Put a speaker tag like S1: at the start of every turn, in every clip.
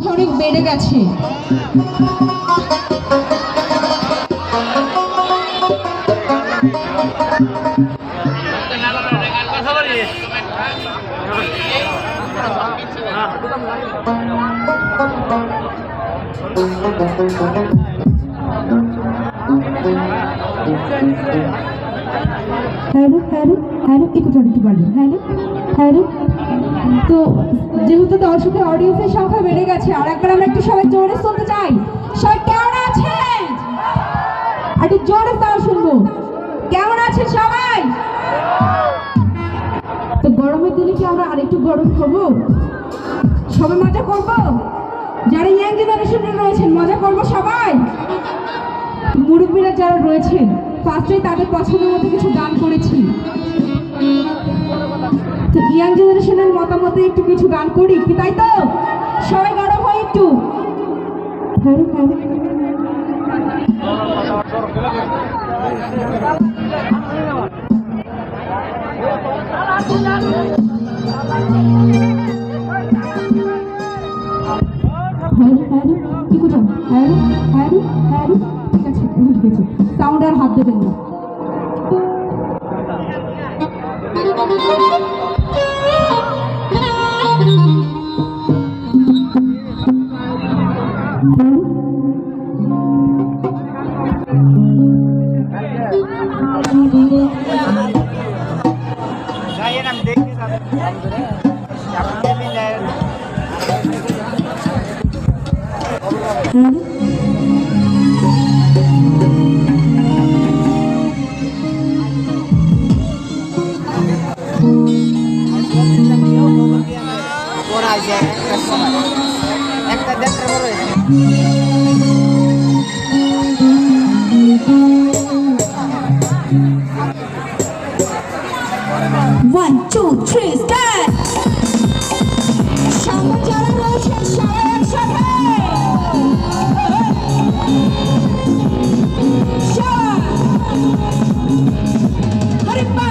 S1: সংখ্যা অনেক বেড়ে গেছে। হ্যালো হ্যালো হ্যালো একটু পারবেন। হ্যালো হ্যালো, তো যেহেতু দর্শকের অডিয়েন্সের সংখ্যা বেড়ে গেছে, আর একবার আমরা একটু সবাই জোরে শুনতে চাই। সবাই কেমন আছেন? একটু জোরে তাও শুনবো। কেমন আছেন সবাই? তো গরমের দিনে কি আমরা আরেকটু গরম হবো? সবাই মজা করবো? যারা ইয়াং জেনারেশনে রয়েছেন মজা করবো সবাই। মুরব্বীরা যারা রয়েছেন ফার্স্টে তাদের পছন্দের মতো কিছু গান করেছি, তো ইয়াং জেনারেশনের মতামতে একটু কিছু গান করি কি, তাই তো? সবাই গরম হয় একটু। ঠিক আছে, সাউন্ড আর হাত দেবেন না।
S2: একটা দেখতে বড়
S1: One, two, three, start! সামনে যারা রয়েছেন সবাই একসাথে। হরে বা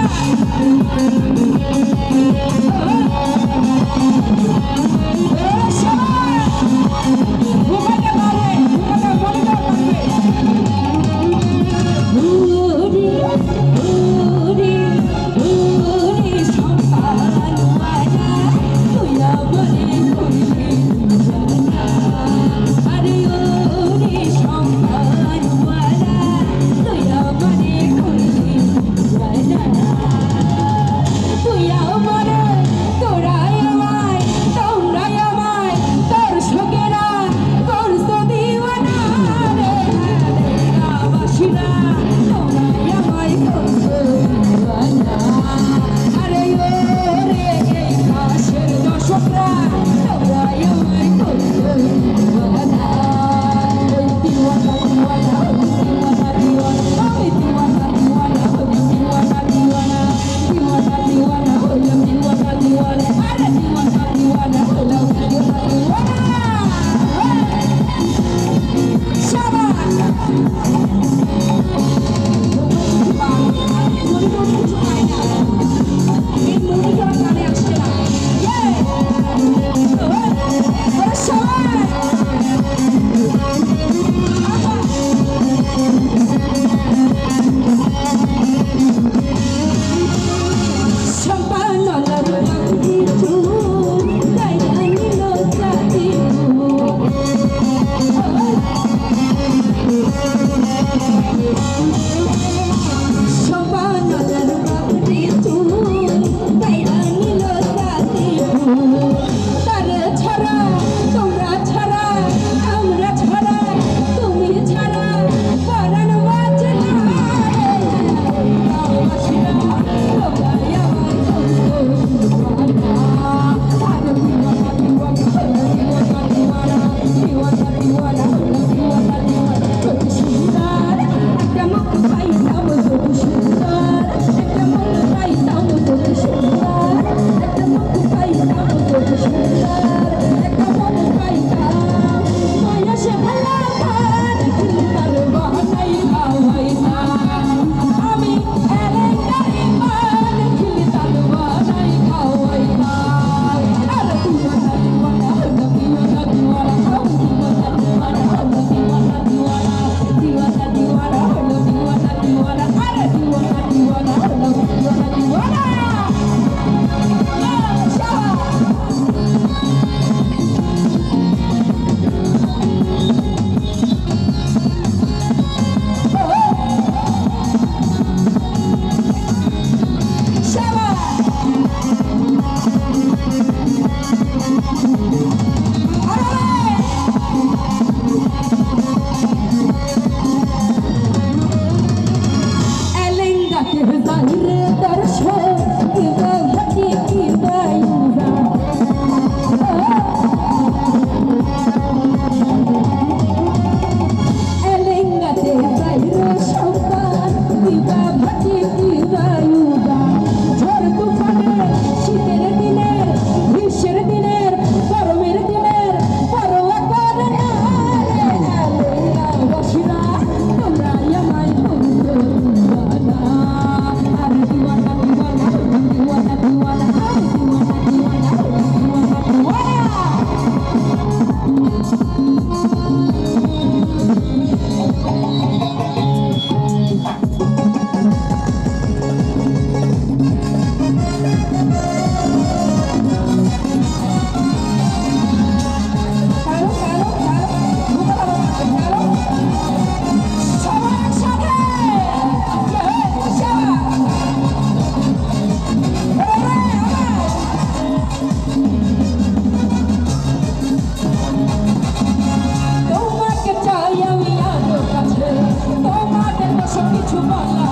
S1: ঘুমাইতে
S3: মালা